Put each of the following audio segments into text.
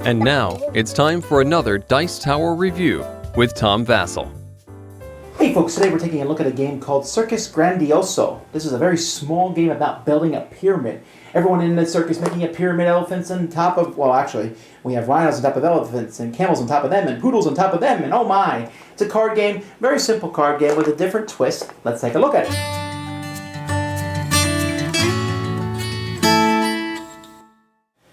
And now, it's time for another Dice Tower review with Tom Vasel. Hey folks, today we're taking a look at a game called Circus Grandioso. This is a very small game about building a pyramid. Everyone in the circus making a pyramid, elephants on top of, well actually, we have rhinos on top of elephants, and camels on top of them, and poodles on top of them, and oh my! It's a card game, very simple card game with a different twist. Let's take a look at it.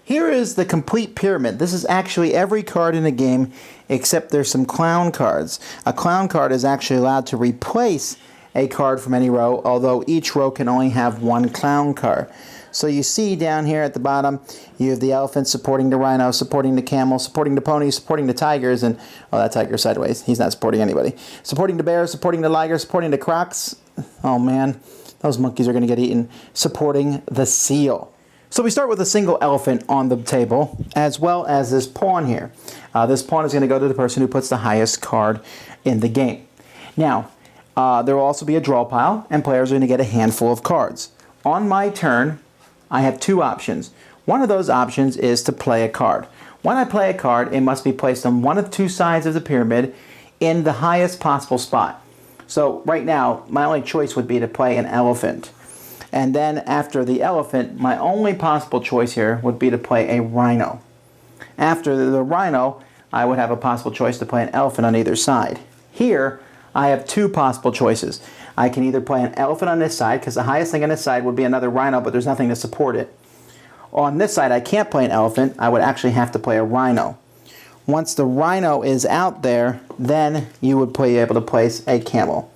Here is the complete pyramid. This is actually every card in the game except there's some clown cards. A clown card is actually allowed to replace a card from any row, although each row can only have one clown card. So you see down here at the bottom, you have the elephant supporting the rhino, supporting the camel, supporting the pony, supporting the tigers, and, oh, that tiger's sideways. He's not supporting anybody. Supporting the bear, supporting the liger, supporting the crocs. Oh man, those monkeys are going to get eaten. Supporting the seal. So we start with a single elephant on the table, as well as this pawn here. This pawn is going to go to the person who puts the highest card in the game. Now, there will also be a draw pile, and players are going to get a handful of cards. On my turn, I have two options. One of those options is to play a card. When I play a card, it must be placed on one of two sides of the pyramid in the highest possible spot. So right now, my only choice would be to play an elephant. And then after the elephant, my only possible choice here would be to play a rhino. After the rhino, I would have a possible choice to play an elephant on either side. Here, I have two possible choices. I can either play an elephant on this side, because the highest thing on this side would be another rhino, but there's nothing to support it. On this side, I can't play an elephant. I would actually have to play a rhino. Once the rhino is out there, then you would be able to place a camel.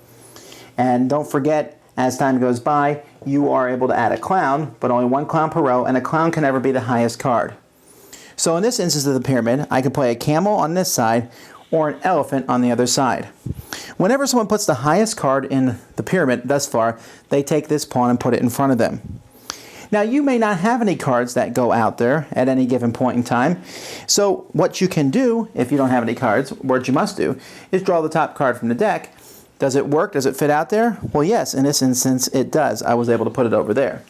And don't forget, as time goes by, you are able to add a clown, but only one clown per row, and a clown can never be the highest card. So in this instance of the pyramid, I could play a camel on this side, or an elephant on the other side. Whenever someone puts the highest card in the pyramid thus far, they take this pawn and put it in front of them. Now you may not have any cards that go out there at any given point in time, so what you can do, if you don't have any cards, what you must do, is draw the top card from the deck. Does it work? Does it fit out there? Well, yes, in this instance it does. I was able to put it over there.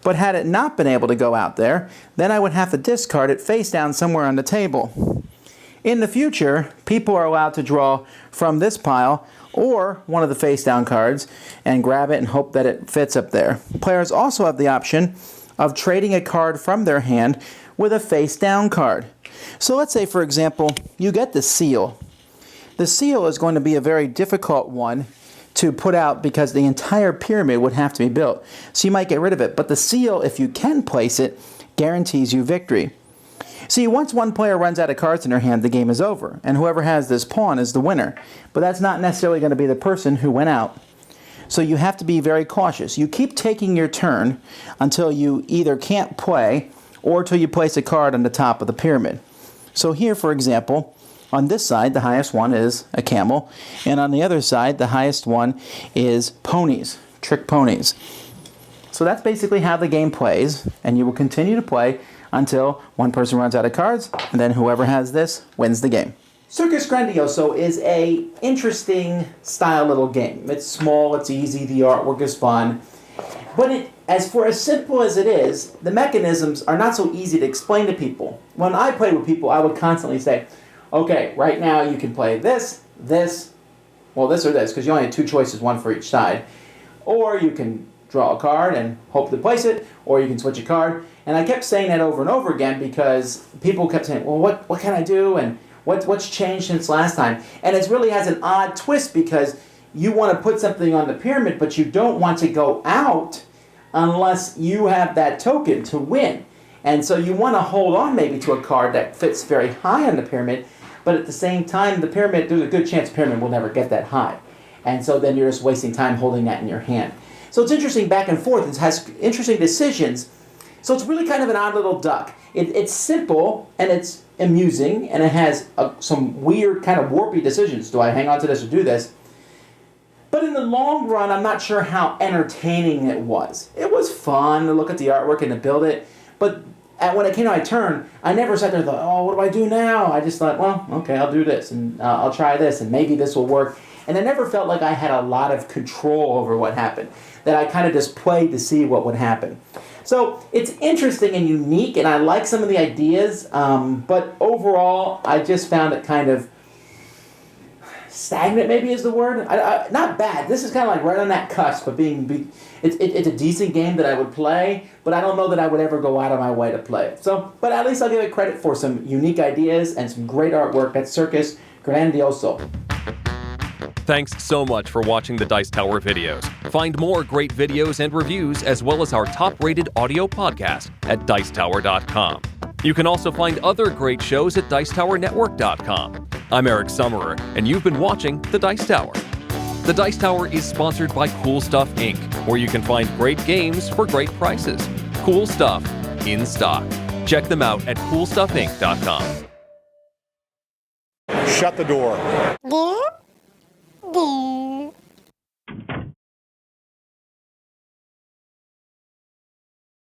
But had it not been able to go out there, then I would have to discard it face down somewhere on the table. In the future, people are allowed to draw from this pile or one of the face down cards and grab it and hope that it fits up there. Players also have the option of trading a card from their hand with a face down card. So let's say, for example, you get the seal. The seal is going to be a very difficult one to put out because the entire pyramid would have to be built. So you might get rid of it. But the seal, if you can place it, guarantees you victory. See, once one player runs out of cards in their hand, the game is over. And whoever has this pawn is the winner. But that's not necessarily going to be the person who went out. So you have to be very cautious. You keep taking your turn until you either can't play or until you place a card on the top of the pyramid. So here, for example, on this side, the highest one is a camel, and on the other side, the highest one is ponies, trick ponies. So that's basically how the game plays, and you will continue to play until one person runs out of cards, and then whoever has this wins the game. Circus Grandioso is a interesting style little game. It's small, it's easy, the artwork is fun, but as simple as it is, the mechanisms are not so easy to explain to people. When I play with people, I would constantly say, okay, right now you can play this, this or this, because you only have two choices, one for each side. Or you can draw a card and hope to place it, or you can switch a card. And I kept saying that over and over again because people kept saying, well, what can I do? And what's changed since last time? And it really has an odd twist because you want to put something on the pyramid, but you don't want to go out unless you have that token to win. And so you want to hold on maybe to a card that fits very high on the pyramid, but at the same time, the pyramid, there's a good chance the pyramid will never get that high. And so then you're just wasting time holding that in your hand. So it's interesting back and forth. It has interesting decisions. So it's really kind of an odd little duck. It's simple, and it's amusing, and it has some weird kind of warpy decisions. Do I hang on to this or do this? But in the long run, I'm not sure how entertaining it was. It was fun to look at the artwork and to build it, but when it came to my turn, I never sat there and thought, oh, what do I do now? I just thought, well, okay, I'll do this, and I'll try this, and maybe this will work. And I never felt like I had a lot of control over what happened, that I kind of just played to see what would happen. So it's interesting and unique, and I like some of the ideas, but overall, I just found it kind of stagnant, maybe is the word. Not bad. This is kind of like right on that cusp of being. It's a decent game that I would play, but I don't know that I would ever go out of my way to play it. So, but at least I'll give it credit for some unique ideas and some great artwork. That's Circus Grandioso. Thanks so much for watching the Dice Tower videos. Find more great videos and reviews, as well as our top-rated audio podcast at Dicetower.com. You can also find other great shows at Dicetowernetwork.com. I'm Eric Summerer, and you've been watching The Dice Tower. The Dice Tower is sponsored by Cool Stuff Inc., where you can find great games for great prices. Cool stuff in stock. Check them out at CoolStuffInc.com. Shut the door. Yeah?